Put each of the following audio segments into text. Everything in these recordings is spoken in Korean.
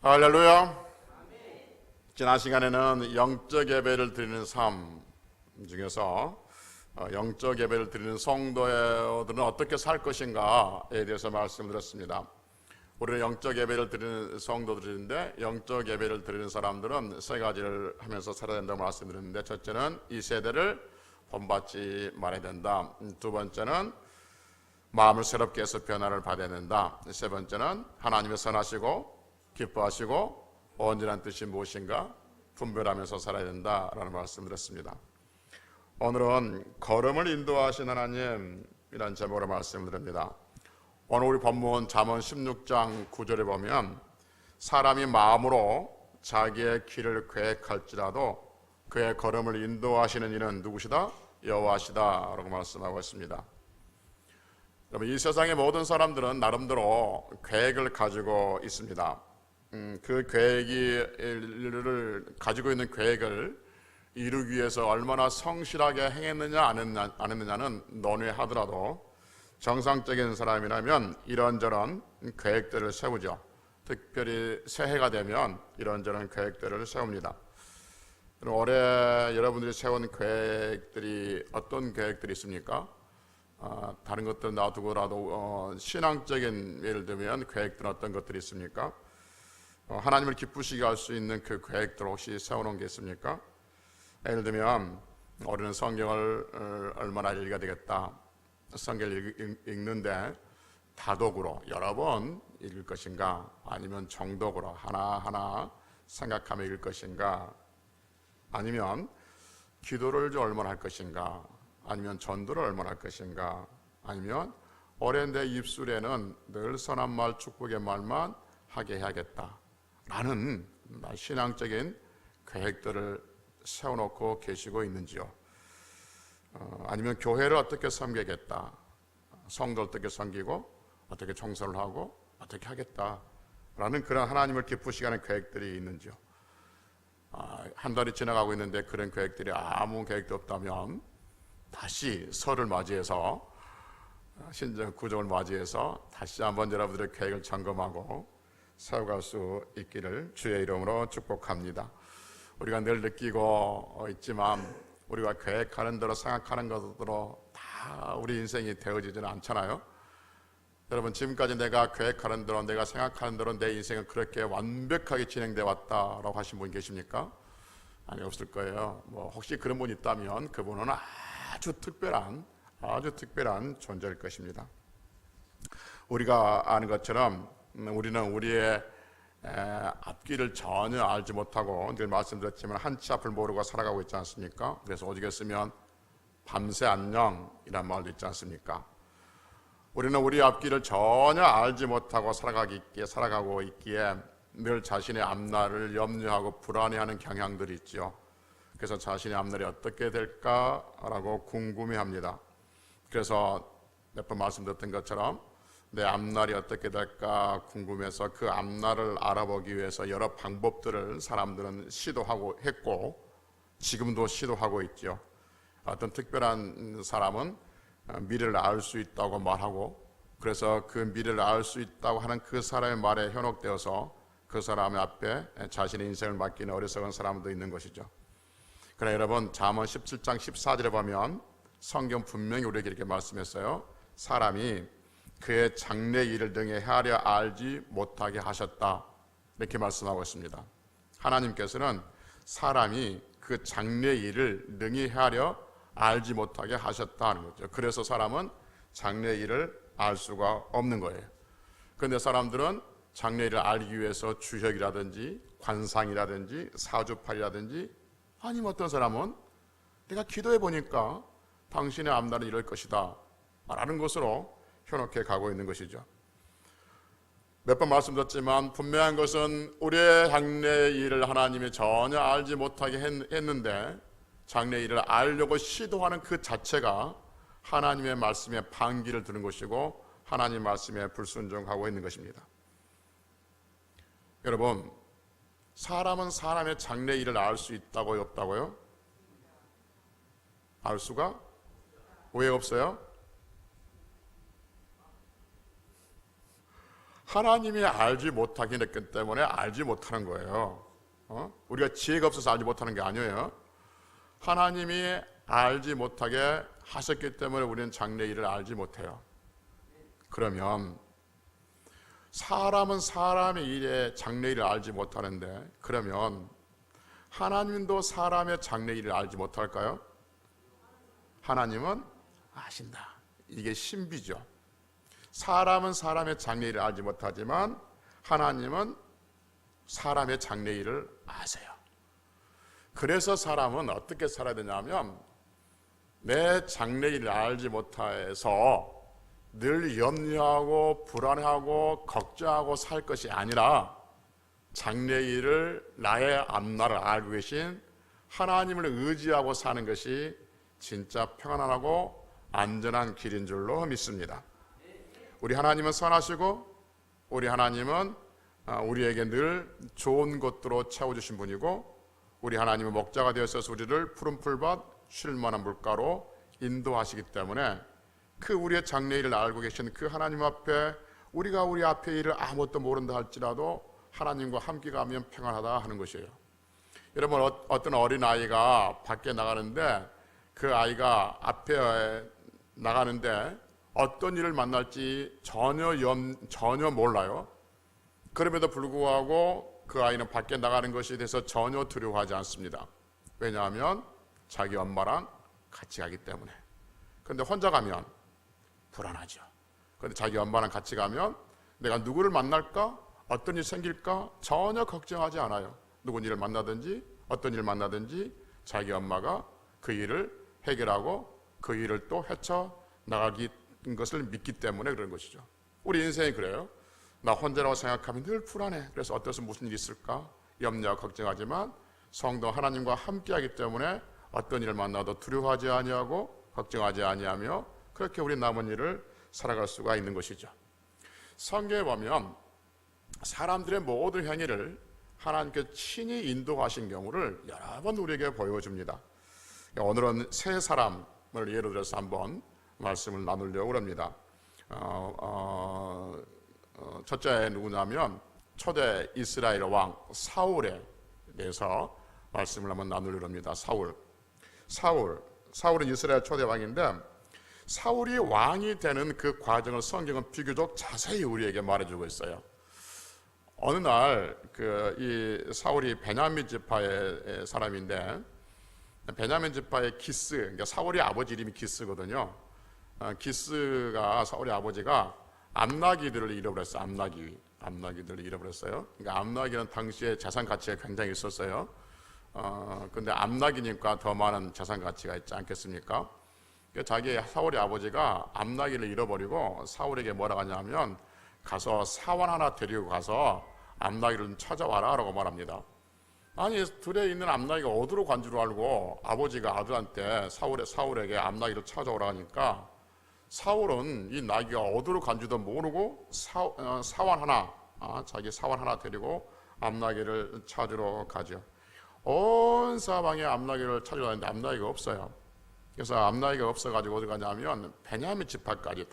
할렐루야. 지난 시간에는 영적 예배를 드리는 삶 중에서 영적 예배를 드리는 성도들은 어떻게 살 것인가에 대해서 말씀드렸습니다. 우리는 영적 예배를 드리는 성도들인데 영적 예배를 드리는 사람들은 세 가지를 하면서 살아야 된다고 말씀드렸는데, 첫째는 이 세대를 본받지 말아야 된다. 두 번째는 마음을 새롭게 해서 변화를 받아야 된다. 세 번째는 하나님의 선하시고 기뻐하시고 온전한 뜻이 무엇인가 분별하면서 살아야 된다라는 말씀드렸습니다. 오늘은 걸음을 인도하신 하나님이라는 제목으로 말씀드립니다. 오늘 우리 본문 잠언 16장 9절에 보면 사람이 마음으로 자기의 길을 계획할지라도 그의 걸음을 인도하시는 이는 누구시다? 여호와시다 라고 말씀하고 있습니다. 여러분, 이 세상의 모든 사람들은 나름대로 계획을 가지고 있습니다. 그 계획을 가지고 있는 계획을 이루기 위해서 얼마나 성실하게 행했느냐 안 했느냐는 논외하더라도 정상적인 사람이라면 이런저런 계획들을 세우죠. 특별히 새해가 되면 이런저런 계획들을 세웁니다. 올해 여러분들이 세운 계획들이 어떤 계획들이 있습니까? 다른 것들 놔두고라도 신앙적인, 예를 들면 계획들은 어떤 것들이 있습니까? 하나님을 기쁘시게 할 수 있는 그 계획들 혹시 세워놓은 게 있습니까? 예를 들면 우리는 성경을 얼마나 읽어야 되겠다. 성경을 읽는데 다독으로 여러 번 읽을 것인가, 아니면 정독으로 하나하나 생각하며 읽을 것인가, 아니면 기도를 좀 얼마나 할 것인가, 아니면 전도를 얼마나 할 것인가, 아니면 올해 내 입술에는 늘 선한 말, 축복의 말만 하게 해야겠다 라는 신앙적인 계획들을 세워놓고 계시고 있는지요? 아니면 교회를 어떻게 섬기겠다, 성도 어떻게 섬기고 어떻게 청소를 하고 어떻게 하겠다라는 그런 하나님을 기쁘시게 하는 계획들이 있는지요? 한 달이 지나가고 있는데 그런 계획들이 아무 계획도 없다면 다시 설을 맞이해서, 신정 구정을 맞이해서 다시 한번 여러분들의 계획을 점검하고 세워갈 수 있기를 주의 이름으로 축복합니다. 우리가 늘 느끼고 있지만 우리가 계획하는 대로 생각하는 것으로 다 우리 인생이 되어지지는 않잖아요. 여러분, 지금까지 내가 계획하는 대로, 내가 생각하는 대로 내 인생은 그렇게 완벽하게 진행되어 왔다라고 하신 분 계십니까? 아니, 없을 거예요. 혹시 그런 분 있다면 그분은 아주 특별한 존재일 것입니다. 우리가 아는 것처럼 우리는 우리의 앞길을 전혀 알지 못하고, 늘 말씀드렸지만 한 치 앞을 모르고 살아가고 있지 않습니까? 그래서 오죽 했으면 밤새 안녕이란 말도 있지 않습니까? 우리는 우리 앞길을 전혀 알지 못하고 살아가고 있기에 늘 자신의 앞날을 염려하고 불안해하는 경향들이 있죠. 그래서 자신의 앞날이 어떻게 될까라고 궁금해합니다. 그래서 몇 번 말씀드렸던 것처럼 내 앞날이 어떻게 될까 궁금해서 그 앞날을 알아보기 위해서 여러 방법들을 사람들은 시도하고 했고 지금도 시도하고 있죠. 어떤 특별한 사람은 미래를 알 수 있다고 말하고, 그래서 그 미래를 알 수 있다고 하는 그 사람의 말에 현혹되어서 그 사람의 앞에 자신의 인생을 맡기는 어리석은 사람도 있는 것이죠. 그러나 여러분, 잠언 17장 14절에 보면 성경 분명히 우리에게 이렇게 말씀했어요. 사람이 그의 장래 일을 등에 헤아려 알지 못하게 하셨다, 이렇게 말씀하고 있습니다. 하나님께서는 사람이 그 장래 일을 능히 헤아려 알지 못하게 하셨다는 거죠. 그래서 사람은 장래 일을 알 수가 없는 거예요. 그런데 사람들은 장래 일을 알기 위해서 주혁이라든지 관상이라든지 사주팔이라든지, 아니면 어떤 사람은 내가 기도해 보니까 당신의 앞날은 이럴 것이다 라는 것으로 현혹해 가고 있는 것이죠. 몇 번 말씀드렸지만 분명한 것은 우리의 장래 일을 하나님이 전혀 알지 못하게 했는데 장래 일을 알려고 시도하는 그 자체가 하나님의 말씀에 반기를 드는 것이고 하나님 말씀에 불순종하고 있는 것입니다. 여러분, 사람은 사람의 장래 일을 알 수 있다고요, 없다고요? 알 수가 왜 없어요? 하나님이 알지 못하긴 했기 때문에 알지 못하는 거예요. 우리가 지혜가 없어서 알지 못하는 게 아니에요. 하나님이 알지 못하게 하셨기 때문에 우리는 장래일을 알지 못해요. 그러면 사람은 사람의 일에 장래일을 알지 못하는데, 그러면 하나님도 사람의 장래일을 알지 못할까요? 하나님은 아신다. 이게 신비죠. 사람은 사람의 장래일을 알지 못하지만 하나님은 사람의 장래일을 아세요. 그래서 사람은 어떻게 살아야 되냐면, 내 장래일을 알지 못해서 늘 염려하고 불안하고 걱정하고 살 것이 아니라 장래일을, 나의 앞날을 알고 계신 하나님을 의지하고 사는 것이 진짜 평안하고 안전한 길인 줄로 믿습니다. 우리 하나님은 선하시고, 우리 하나님은 우리에게 늘 좋은 것들로 채워주신 분이고, 우리 하나님은 목자가 되어서 우리를 푸른 풀밭 쉴 만한 물가로 인도하시기 때문에 그 우리의 장래일을 알고 계신 그 하나님 앞에 우리가 우리 앞의 일을 아무것도 모른다 할지라도 하나님과 함께 가면 평안하다 하는 것이에요. 여러분, 어떤 어린아이가 밖에 나가는데 그 아이가 앞에 나가는데 어떤 일을 만날지 전혀 몰라요. 그럼에도 불구하고 그 아이는 밖에 나가는 것에 대해서 전혀 두려워하지 않습니다. 왜냐하면 자기 엄마랑 같이 가기 때문에. 그런데 혼자 가면 불안하죠. 그런데 자기 엄마랑 같이 가면 내가 누구를 만날까? 어떤 일이 생길까? 전혀 걱정하지 않아요. 누군 일을 만나든지 어떤 일을 만나든지 자기 엄마가 그 일을 해결하고 그 일을 또 헤쳐나가기 것을 믿기 때문에 그런 것이죠. 우리 인생이 그래요. 나 혼자라고 생각하면 늘 불안해. 그래서 어떠서 무슨 일이 있을까? 염려하고 걱정하지만 성도 하나님과 함께하기 때문에 어떤 일을 만나도 두려워하지 아니하고 걱정하지 아니하며 그렇게 우리 남은 일을 살아갈 수가 있는 것이죠. 성경에 보면 사람들의 모든 행위를 하나님께 친히 인도하신 경우를 여러 번 우리에게 보여줍니다. 오늘은 세 사람을 예로 들어서 한번 말씀을 나누려고 합니다. 첫째 누구냐면 초대 이스라엘 왕 사울에 대해서 말씀을 한번 나누려고 합니다. 사울은 이스라엘 초대 왕인데 사울이 왕이 되는 그 과정을 성경은 비교적 자세히 우리에게 말해주고 있어요. 어느 날 이 사울이 베냐민 지파의 사람인데, 베냐민 지파의 기스, 그러니까 사울의 아버지 이름이 기스거든요. 기스가, 사울의 아버지가 암나기들을 잃어버렸어요. 암나기들을 잃어버렸어요. 그러니까 암나기는 당시에 재산 가치가 굉장히 있었어요. 근데 암나기니까 더 많은 재산 가치가 있지 않겠습니까? 자기 사울의 아버지가 암나기를 잃어버리고 사울에게 뭐라고 하냐면, 가서 사원 하나 데리고 가서 암나기를 좀 찾아와라 라고 말합니다. 아니, 들에 있는 암나기가 어디로 간 줄 알고 아버지가 아들한테 사울에게 암나기를 찾아오라 하니까 사울은 이 나귀가 어디로 간지도 모르고 자기 사원 하나 데리고 암나기를 찾으러 가죠. 온 사방에 암나기를 찾으러 가는데 암나기가 없어요. 그래서 암나기가 없어가지고 어디 가냐면 베냐민 지파까지,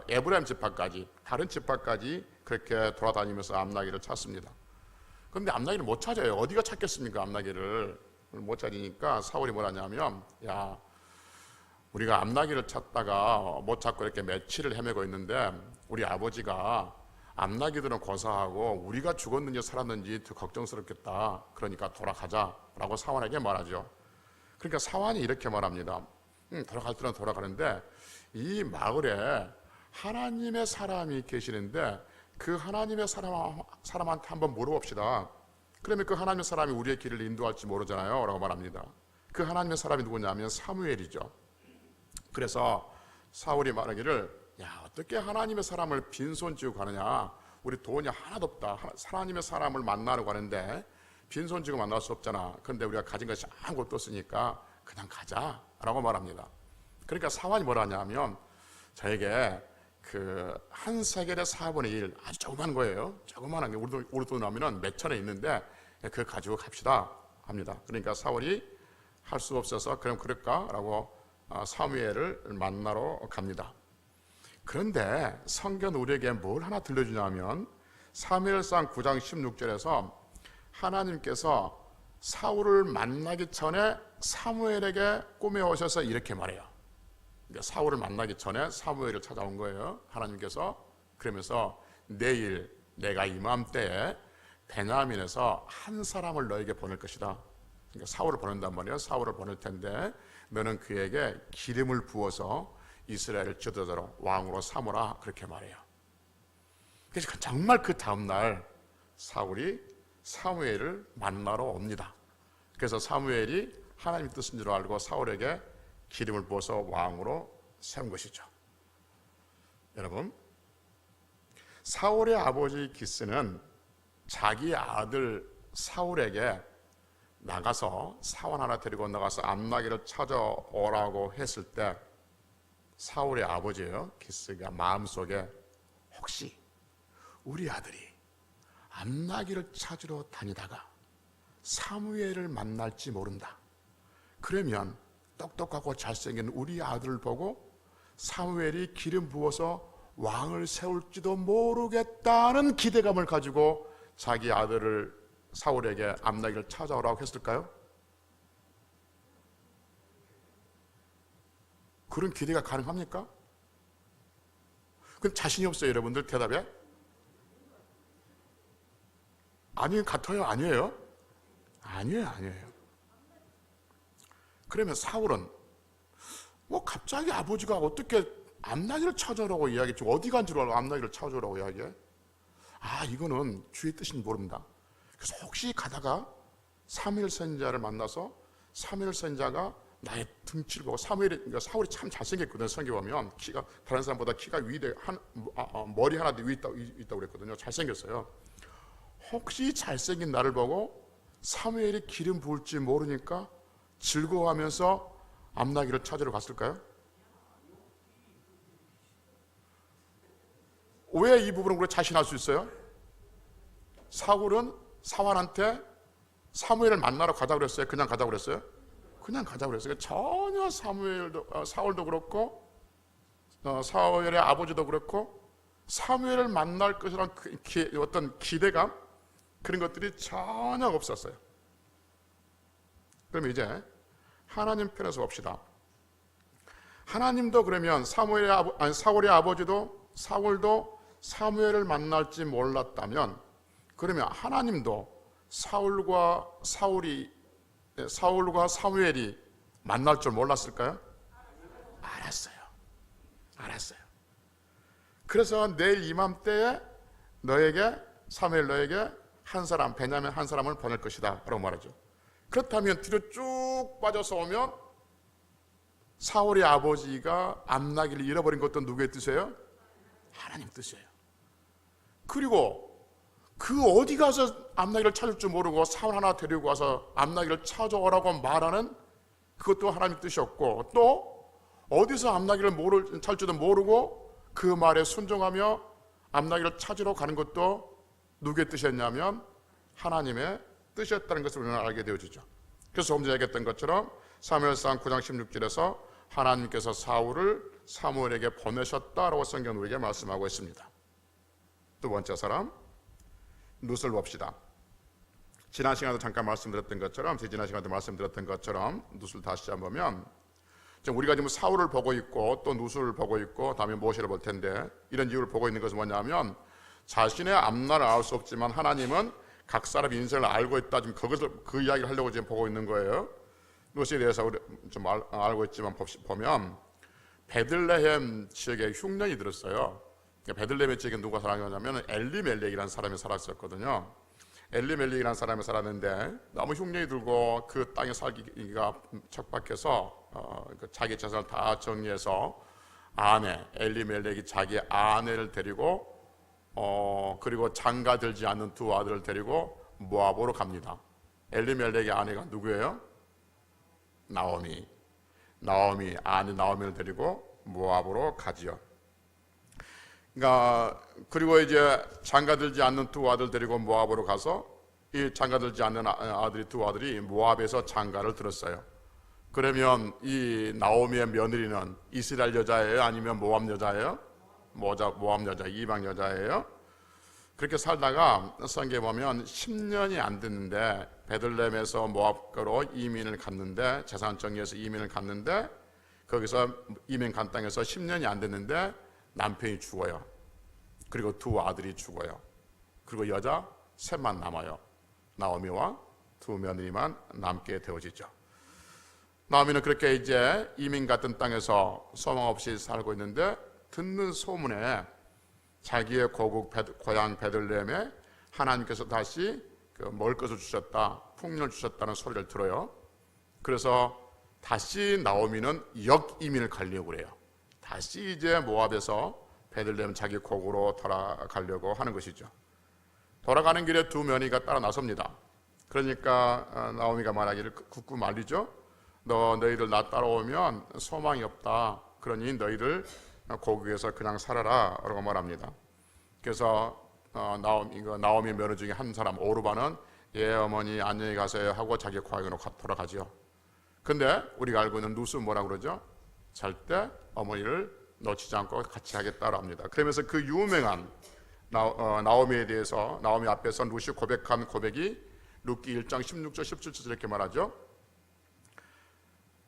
에브라임 지파까지, 다른 지파까지 그렇게 돌아다니면서 암나기를 찾습니다. 그런데 암나기를 못 찾아요. 어디가 찾겠습니까? 암나기를 못 찾으니까 사울이 뭐라냐면, 야, 우리가 암나기를 찾다가 못 찾고 이렇게 며칠을 헤매고 있는데 우리 아버지가 암나기들은 고사하고 우리가 죽었는지 살았는지 더 걱정스럽겠다. 그러니까 돌아가자라고 사원에게 말하죠. 그러니까 사원이 이렇게 말합니다. 돌아갈 때는 돌아가는데 이 마을에 하나님의 사람이 계시는데 그 하나님의 사람한테 한번 물어봅시다. 그러면 그 하나님의 사람이 우리의 길을 인도할지 모르잖아요 라고 말합니다. 그 하나님의 사람이 누구냐면 사무엘이죠. 그래서 사울이 말하기를, 야, 어떻게 하나님의 사람을 빈손 쥐고 가느냐, 우리 돈이 하나도 없다. 하나님의 사람을 만나러 가는데 빈손 쥐고 만날 수 없잖아. 그런데 우리가 가진 것이 아무것도 없으니까 그냥 가자 라고 말합니다. 그러니까 사원이 뭐라 하냐면, 저에게 한 세겔의 4분의 1, 아주 조그만 거예요. 조그만한 게 우리 돈으로 하면 몇 천에 있는데 그거 가지고 갑시다 합니다. 그러니까 사울이 할 수 없어서 그럼 그럴까 라고 사무엘을 만나러 갑니다. 그런데 성경 우리에게 뭘 하나 들려주냐면, 사무엘상 9장 16절에서 하나님께서 사울을 만나기 전에 사무엘에게 꿈에 오셔서 이렇게 말해요. 그러니까 사울을 만나기 전에 사무엘을 찾아온 거예요, 하나님께서. 그러면서 내일 내가 이맘때에 베냐민에서 한 사람을 너에게 보낼 것이다. 그러니까 사울을 보낸단 말이에요. 사울을 보낼 텐데 너는 그에게 기름을 부어서 이스라엘을 지도자로 왕으로 삼으라, 그렇게 말해요. 그래서 정말 그 다음날 사울이 사무엘을 만나러 옵니다. 그래서 사무엘이 하나님의 뜻인 줄 알고 사울에게 기름을 부어서 왕으로 세운 것이죠. 여러분, 사울의 아버지 기스는 자기 아들 사울에게 나가서 사원 하나 데리고 나가서 암나기를 찾아오라고 했을 때 사울의 아버지예요, 기스가 마음속에 혹시 우리 아들이 암나기를 찾으러 다니다가 사무엘을 만날지 모른다. 그러면 똑똑하고 잘생긴 우리 아들을 보고 사무엘이 기름 부어서 왕을 세울지도 모르겠다는 기대감을 가지고 자기 아들을 사울에게 암나기를 찾아오라고 했을까요? 그런 기대가 가능합니까? 그럼 자신이 없어요, 여러분들? 대답에 아니 같아요? 아니에요? 아니에요. 그러면 사울은 뭐 갑자기 아버지가 어떻게 암나기를 찾아오라고 이야기했지, 어디 간 줄 알고 암나기를 찾아오라고 이야기해? 아, 이거는 주의 뜻인지 모른다. 그래서 혹시 가다가 사무엘 선지자를 만나서 사무엘 선지자가 나의 등치를 보고 그러니까 사울이 참 잘생겼거든요. 성경 보면 키가 다른 사람보다 키가 머리 하나 더 위에 있다고 그랬거든요. 잘생겼어요. 혹시 잘생긴 나를 보고 사무엘이 기름 부을지 모르니까 즐거워하면서 암나기를 찾으러 갔을까요? 왜 이 부분을 우리가 자신할 수 있어요? 사울은 사환한테 사무엘을 만나러 가자고 그랬어요? 그냥 가자고 그랬어요? 그냥 가자고 그랬어요. 전혀 사울도 그렇고 사울의 아버지도 그렇고 사무엘을 만날 것이라는 어떤 기대감, 그런 것들이 전혀 없었어요. 그럼 이제 하나님 편에서 봅시다. 하나님도 그러면 사울의 아버지도 사울도 사무엘을 만날지 몰랐다면, 그러면 하나님도 사울과 사무엘이 만날 줄 몰랐을까요? 알았어요. 그래서 내일 이맘때에 사무엘 너에게 한 사람, 베냐민 한 사람을 보낼 것이다 라고 말하죠. 그렇다면 뒤로 쭉 빠져서 오면 사울의 아버지가 암나기를 잃어버린 것도 누구의 뜻이에요? 하나님 뜻이에요. 그리고 그 어디 가서 암나기를 찾을 줄 모르고 사울 하나 데리고 와서 암나기를 찾아오라고 말하는 그것도 하나님 뜻이었고, 또 어디서 암나기를 찾을 줄도 모르고 그 말에 순종하며 암나기를 찾으러 가는 것도 누구의 뜻이었냐면 하나님의 뜻이었다는 것을 우리는 알게 되어지죠. 그래서 조금 전에 얘기했던 것처럼 사무엘상 9장 16절에서 하나님께서 사울을 사무엘에게 보내셨다라고 성경은 우리에게 말씀하고 있습니다. 두 번째 사람, 룻을 봅시다. 지난 시간에도 잠깐 말씀드렸던 것처럼, 지난 시간에도 말씀드렸던 것처럼 룻을 다시 한번 보면, 우리가 지금 사울을 보고 있고 또 룻을 보고 있고 다음에 모세를 볼 텐데, 이런 이유를 보고 있는 것은 뭐냐면 자신의 앞날을 알 수 없지만 하나님은 각 사람 인생을 알고 있다, 지금 그 이야기를 하려고 지금 보고 있는 거예요. 룻에 대해서 우리 좀 알고 있지만 보면 베들레헴 지역에 흉년이 들었어요. 베들레헴 지역에 누가 살았냐면 엘리멜렉이라는 사람이 살았었거든요. 엘리멜렉이라는 사람이 살았는데 너무 흉년이 들고 그 땅에 살기가 척박해서 자기 재산을 다 정리해서 엘리멜렉이 자기 아내를 데리고 그리고 장가들지 않는 두 아들을 데리고 모압으로 갑니다. 엘리멜렉의 아내가 누구예요? 나오미 아내 나오미를 데리고 모압으로 가지요. 그리고 이제 장가들지 않는 두 아들 데리고 모압으로 가서 이 장가들지 않는 두 아들이 모압에서 장가를 들었어요. 그러면 이 나오미의 며느리는 이스라엘 여자예요? 아니면 모압 여자예요? 모압 여자, 이방 여자예요? 그렇게 살다가 성경에 보면 10년이 안 됐는데 베들레헴에서 모압가로 이민을 갔는데 재산 정리해서 이민을 갔는데 거기서 이민 간 땅에서 10년이 안 됐는데 남편이 죽어요. 그리고 두 아들이 죽어요. 그리고 여자 셋만 남아요. 나오미와 두 며느리만 남게 되어지죠. 나오미는 그렇게 이제 이민 갔던 땅에서 소망 없이 살고 있는데 듣는 소문에 자기의 고향 베들레헴에 하나님께서 다시 먹을 것을 주셨다, 풍년을 주셨다는 소리를 들어요. 그래서 다시 나오미는 역이민을 가려고 그래요. 다시 이제 모압에서 베들레헴 자기 고국으로 돌아가려고 하는 것이죠. 돌아가는 길에 두 며느리가 따라 나섭니다. 그러니까 나오미가 말하기를 굳고 말리죠. 너희들 나 따라오면 소망이 없다. 그러니 너희들 고국에서 그냥 살아라 라고 말합니다. 그래서 나오미 며느리 중에 한 사람 오르바는 예 어머니 안녕히 가세요 하고 자기 고향으로 돌아가죠. 근데 우리가 알고 있는 루스 뭐라고 그러죠? 절대 어머니를 놓치지 않고 같이 하겠다고 합니다. 그러면서 그 유명한 나오미에 대해서 나오미 앞에서 루시 고백한 고백이 룻기 1장 16절 17절 이렇게 말하죠.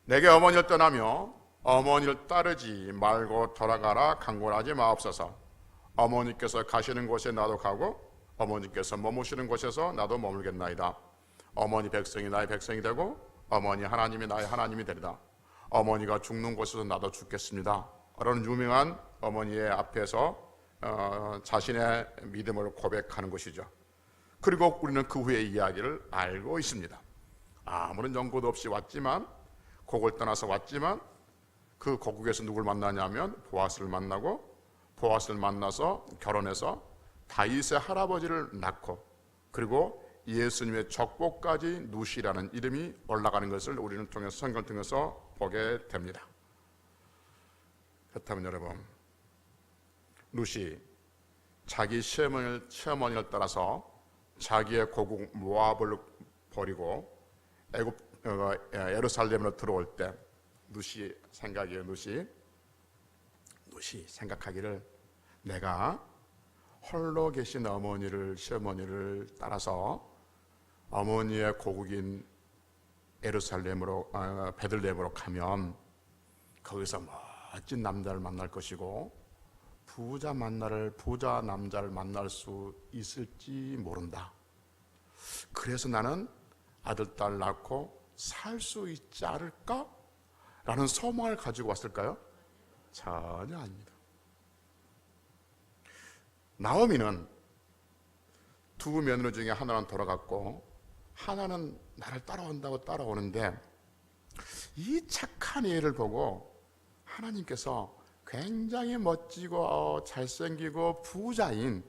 내게 어머니를 떠나며 어머니를 따르지 말고 돌아가라 강권하지 마옵소서. 어머니께서 가시는 곳에 나도 가고 어머니께서 머무시는 곳에서 나도 머물겠나이다. 어머니 백성이 나의 백성이 되고 어머니 하나님이 나의 하나님이 되리다. 어머니가 죽는 곳에서 나도 죽겠습니다. 라는 유명한 어머니의 앞에서 자신의 믿음을 고백하는 것이죠. 그리고 우리는 그 후의 이야기를 알고 있습니다. 아무런 연고도 없이 왔지만 고국을 떠나서 왔지만 그 고국에서 누굴 만나냐면 보아스를 만나고 보아스를 만나서 결혼해서 다윗의 할아버지를 낳고 그리고 예수님의 족보까지 누시라는 이름이 올라가는 것을 우리는 통해서 성경을 통해서 보게 됩니다. 그렇다면 여러분, 누시 자기 시어머니를 따라서 자기의 고국 모압을 버리고 예루살렘으로 들어올 때 누시 생각이에요. 누시 생각하기를 내가 홀로 계신 시어머니를 따라서 어머니의 고국인 예루살렘으로 베들레헴으로 가면 거기서 멋진 남자를 만날 것이고 부자 남자를 만날 수 있을지 모른다. 그래서 나는 아들, 딸 낳고 살 수 있지 않을까? 라는 소망을 가지고 왔을까요? 전혀 아닙니다. 나오미는 두 며느리 중에 하나는 돌아갔고 하나는 나를 따라온다고 따라오는데 이 착한 애를 보고 하나님께서 굉장히 멋지고 잘생기고 부자인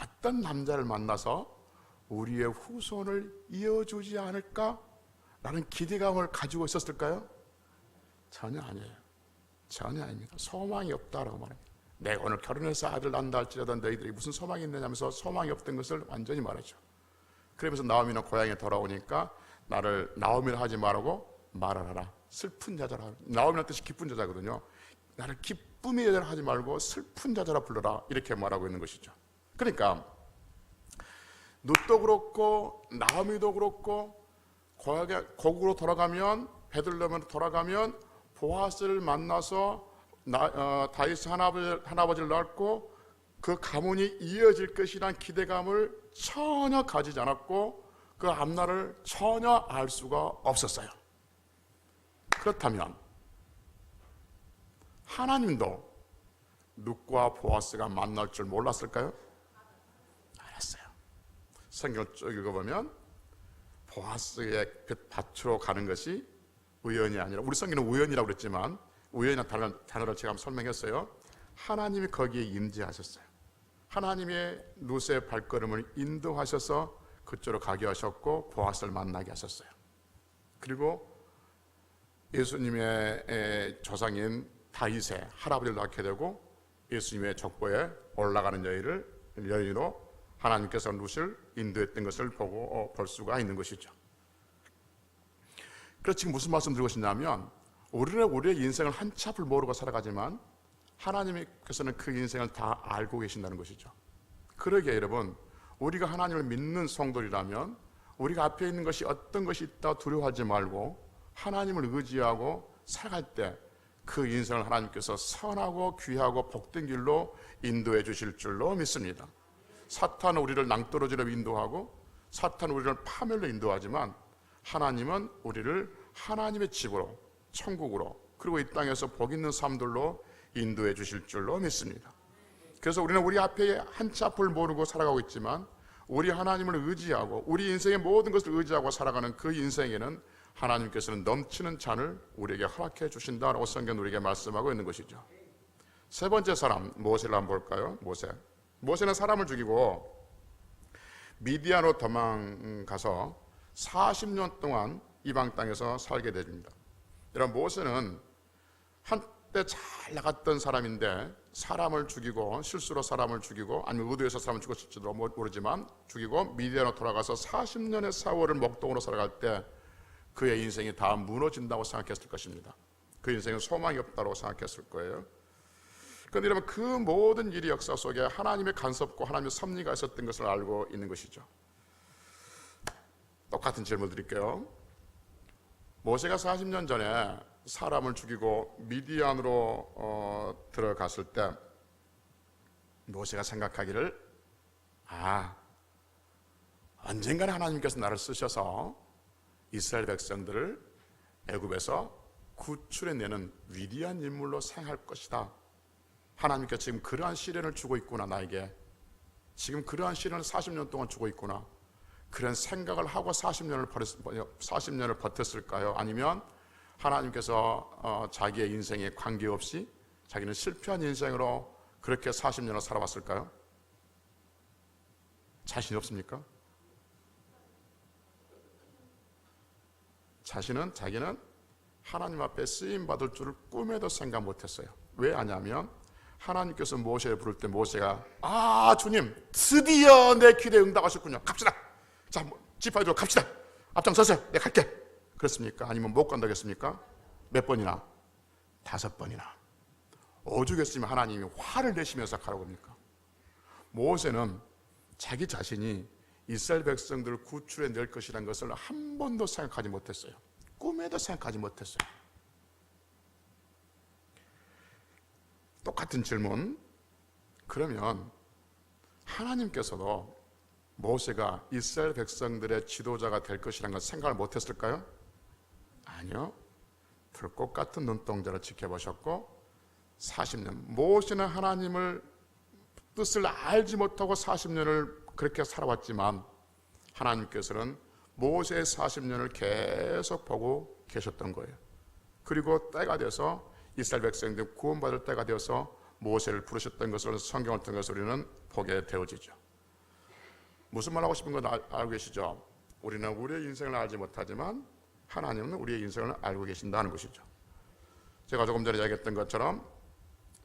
어떤 남자를 만나서 우리의 후손을 이어주지 않을까라는 기대감을 가지고 있었을까요? 전혀 아니에요. 전혀 아닙니다. 소망이 없다라고 말합니다. 내가 오늘 결혼해서 아들 낳는다 할지라도 너희들이 무슨 소망이 있느냐면서 소망이 없던 것을 완전히 말하죠. 그러면서 나오미는 고향에 돌아오니까 나를 나오미를 하지 말고 말을 하라. 슬픈 자자라. 나오미는 뜻이 기쁜 자자거든요. 나를 기쁨의 여자라 하지 말고 슬픈 자자라 불러라. 이렇게 말하고 있는 것이죠. 그러니까 룻도 그렇고 나오미도 그렇고 고국으로 돌아가면 베들레헴으로 돌아가면 보아스를 만나서 다윗 할아버지를 낳고 그 가문이 이어질 것이란 기대감을 전혀 가지지 않았고 그 앞날을 전혀 알 수가 없었어요. 그렇다면 하나님도 룻과 보아스가 만날 줄 몰랐을까요? 알았어요. 성경을 쭉 읽어보면 보아스의 밭으로 가는 것이 우연이 아니라, 우리 성경은 우연이라고 그랬지만 우연이라는 단어를 제가 한번 설명했어요. 하나님이 거기에 임재하셨어요. 하나님의 룻의 발걸음을 인도하셔서 그쪽으로 가게 하셨고 보아스를 만나게 하셨어요. 그리고 예수님의 조상인 다윗의 할아버지를 낳게 되고 예수님의 족보에 올라가는 여인으로 하나님께서 룻을 인도했던 것을 보고 볼 수가 있는 것이죠. 그래서 지금 무슨 말씀 드리고 싶냐면 우리는 우리의 인생을 한 치 앞을 모르고 살아가지만 하나님께서는 그 인생을 다 알고 계신다는 것이죠. 그러게 여러분, 우리가 하나님을 믿는 성도이라면 우리가 앞에 있는 것이 어떤 것이 있다 두려워하지 말고 하나님을 의지하고 살아갈 때 그 인생을 하나님께서 선하고 귀하고 복된 길로 인도해 주실 줄로 믿습니다. 사탄은 우리를 낭떠러지로 인도하고 사탄은 우리를 파멸로 인도하지만 하나님은 우리를 하나님의 집으로, 천국으로, 그리고 이 땅에서 복 있는 삶들로 인도해 주실 줄로 믿습니다. 그래서 우리는 우리 앞에 한치 앞을 모르고 살아가고 있지만 우리 하나님을 의지하고 우리 인생의 모든 것을 의지하고 살아가는 그 인생에는 하나님께서는 넘치는 잔을 우리에게 허락해 주신다라고 성경은 우리에게 말씀하고 있는 것이죠. 세 번째 사람, 모세를 한번 볼까요? 모세는 사람을 죽이고 미디안으로 도망가서 40년 동안 이방 땅에서 살게 됩니다. 여러분, 모세는 한때 잘 나갔던 사람인데 사람을 죽이고, 실수로 사람을 죽이고 아니면 의도해서 사람을 죽였을지도 모르지만 죽이고 미디안으로 돌아가서 40년의 세월을 목동으로 살아갈 때 그의 인생이 다 무너진다고 생각했을 것입니다. 그 인생은 소망이 없다고 생각했을 거예요. 그런데 여러분, 그 모든 일이 역사 속에 하나님의 간섭과 하나님의 섭리가 있었던 것을 알고 있는 것이죠. 똑같은 질문 드릴게요. 모세가 40년 전에 사람을 죽이고 미디안으로 들어갔을 때 모세가 생각하기를 언젠가는 하나님께서 나를 쓰셔서 이스라엘 백성들을 애굽에서 구출해내는 위대한 인물로 생각할 것이다. 하나님께서 지금 그러한 시련을 주고 있구나, 나에게. 지금 그러한 시련을 40년 동안 주고 있구나. 그런 생각을 하고 40년을 버텼을까요? 아니면 하나님께서 자기의 인생에 관계없이 자기는 실패한 인생으로 그렇게 40년을 살아왔을까요? 자신 없습니까? 자기는 하나님 앞에 쓰임받을 줄을 꿈에도 생각 못했어요. 왜 하냐면 하나님께서 모세를 부를 때 모세가 주님, 드디어 내 기도에 응답하셨군요. 갑시다. 자, 지파들로 갑시다. 앞장서세요. 내가 갈게. 그렇습니까? 아니면 못 간다겠습니까? 몇 번이나? 5번이나. 오죽했으면 하나님이 화를 내시면서 가라고 합니까? 모세는 자기 자신이 이스라엘 백성들을 구출해낼 것이라는 것을 한 번도 생각하지 못했어요. 꿈에도 생각하지 못했어요. 똑같은 질문. 그러면 하나님께서도 모세가 이스라엘 백성들의 지도자가 될 것이라는 걸 생각을 못했을까요? 아니요. 불꽃 같은 눈동자를 지켜보셨고 40년, 모세는 하나님을 뜻을 알지 못하고 40년을 그렇게 살아왔지만 하나님께서는 모세의 40년을 계속 보고 계셨던 거예요. 그리고 때가 돼서 이스라엘 백성들이 구원받을 때가 되어서 모세를 부르셨던 것을 성경을 통해서 우리는 보게 되어지죠. 무슨 말 하고 싶은 건 알고 계시죠? 우리는 우리의 인생을 알지 못하지만 하나님은 우리의 인생을 알고 계신다는 것이죠. 제가 조금 전에 이야기했던 것처럼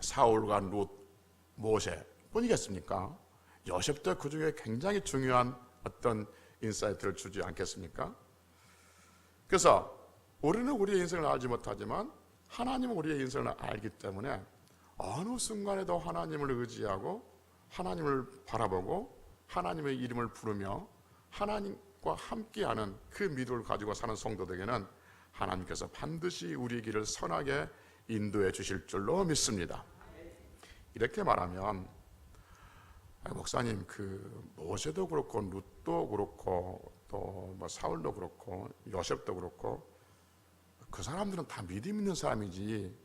사울과 룻, 모세 뿐이겠습니까? 요셉도 그 중에 굉장히 중요한 어떤 인사이트를 주지 않겠습니까? 그래서 우리는 우리의 인생을 알지 못하지만 하나님은 우리의 인생을 알기 때문에 어느 순간에도 하나님을 의지하고 하나님을 바라보고 하나님의 이름을 부르며 하나님과 함께하는 그 믿음을 가지고 사는 성도들에게는 하나님께서 반드시 우리의 길을 선하게 인도해 주실 줄로 믿습니다. 이렇게 말하면 목사님, 그 모세도 그렇고 룻도 그렇고 또 뭐 사울도 그렇고 요셉도 그렇고 그 사람들은 다 믿음 있는 사람이지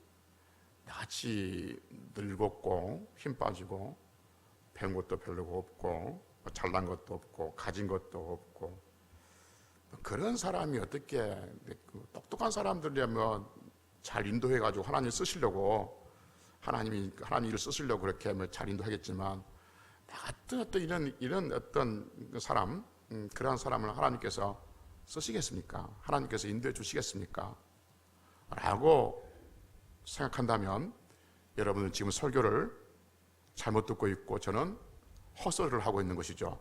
같이 늙었고 힘 빠지고 배운 것도 별로 없고 잘난 것도 없고 가진 것도 없고 그런 사람이 어떻게 똑똑한 사람들이라면 잘 인도해가지고 하나님 쓰시려고 하나님 일을 쓰시려고 그렇게 잘 인도하겠지만 나 같은 어떤 이런 어떤 사람 그러한 사람을 하나님께서 쓰시겠습니까? 하나님께서 인도해 주시겠습니까? 라고 생각한다면 여러분은 지금 설교를 잘못 듣고 있고 저는 헛소리를 하고 있는 것이죠.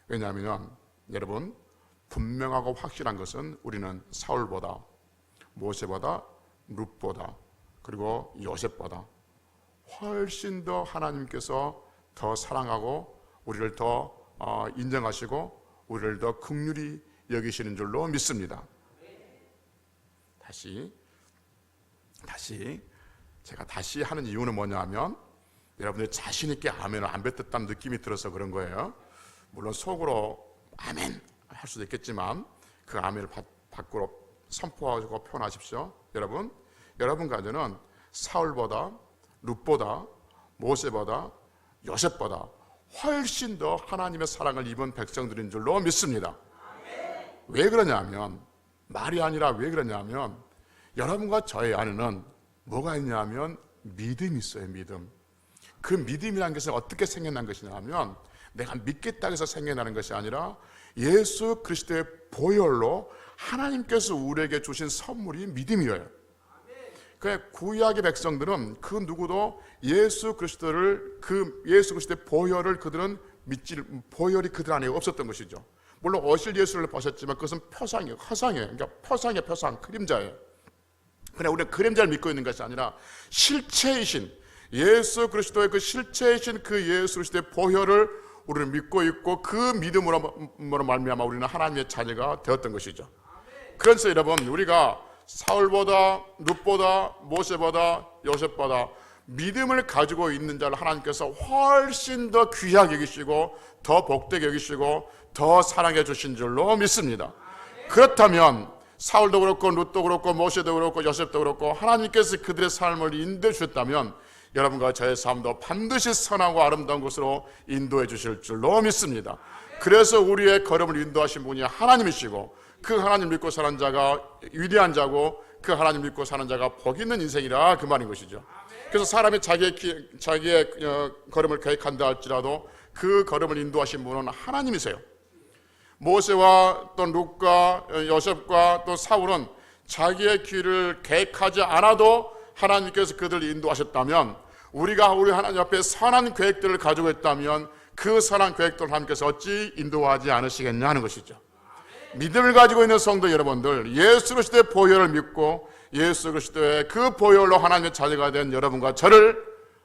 왜냐하면 여러분 분명하고 확실한 것은 우리는 사울보다 모세보다 룻보다 그리고 요셉보다 훨씬 더 하나님께서 더 사랑하고 우리를 더 인정하시고 우리를 더 긍휼히 여기시는 줄로 믿습니다. 제가 다시 하는 이유는 뭐냐면 여러분들이 자신 있게 아멘을 안 뱉었다는 느낌이 들어서 그런 거예요. 물론 속으로 아멘 할 수도 있겠지만 그 아멘을 밖으로 선포하고 표현하십시오. 여러분 가정은 사울보다 룻보다 모세보다 요셉보다 훨씬 더 하나님의 사랑을 입은 백성들인 줄로 믿습니다. 왜 그러냐면 말이 아니라 왜 그러냐면 여러분과 저의 안에는 뭐가 있냐면 믿음이 있어요. 믿음. 그 믿음이라는 것은 어떻게 생겨난 것이냐면 내가 믿겠다고 해서 생겨나는 것이 아니라 예수 그리스도의 보혈로 하나님께서 우리에게 주신 선물이 믿음이에요. 그 구약의 백성들은 그 누구도 예수 그리스도의 보혈을 그들은 보혈이 그들 안에 없었던 것이죠. 물론 어실 예수를 보셨지만 그것은 표상이에요. 허상이에요. 그러니까 표상의 표상, 그림자예요. 그러나 우리는 그림자를 믿고 있는 것이 아니라 실체이신 예수 그리스도의 그 실체이신 그 예수 그리스도의 보혈을 우리는 믿고 있고 그 믿음으로 말미암아 우리는 하나님의 자녀가 되었던 것이죠. 그래서 여러분 우리가 사울보다 룻보다 모세보다 요셉보다 믿음을 가지고 있는 자를 하나님께서 훨씬 더 귀하게 여기시고 더 복되게 여기시고 더 사랑해 주신 줄로 믿습니다. 그렇다면 사울도 그렇고 룻도 그렇고 모세도 그렇고 요셉도 그렇고 하나님께서 그들의 삶을 인도해 주셨다면 여러분과 저의 삶도 반드시 선하고 아름다운 곳으로 인도해 주실 줄로 믿습니다. 그래서 우리의 걸음을 인도하신 분이 하나님이시고 그 하나님 믿고 사는 자가 위대한 자고 그 하나님 믿고 사는 자가 복 있는 인생이라 그 말인 것이죠. 그래서 사람이 자기의 걸음을 계획한다 할지라도 그 걸음을 인도하신 분은 하나님이세요. 모세와 또 룻과 요셉과 또 사울은 자기의 길을 계획하지 않아도 하나님께서 그들을 인도하셨다면 우리가 우리 하나님 앞에 선한 계획들을 가지고 있다면 그 선한 계획들을 하나님께서 어찌 인도하지 않으시겠냐 하는 것이죠. 믿음을 가지고 있는 성도 여러분들, 예수 그리스도의 보혈을 믿고 예수 그리스도의 그 보혈로 하나님의 자녀가 된 여러분과 저를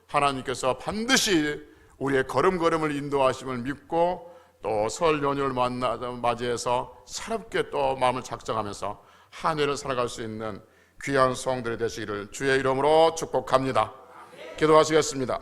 하나님께서 반드시 우리의 걸음걸음을 인도하심을 믿고 또 설 연휴를 맞이해서 새롭게 또 마음을 작정하면서 한 해를 살아갈 수 있는 귀한 성들이 되시기를 주의 이름으로 축복합니다. 기도하시겠습니다.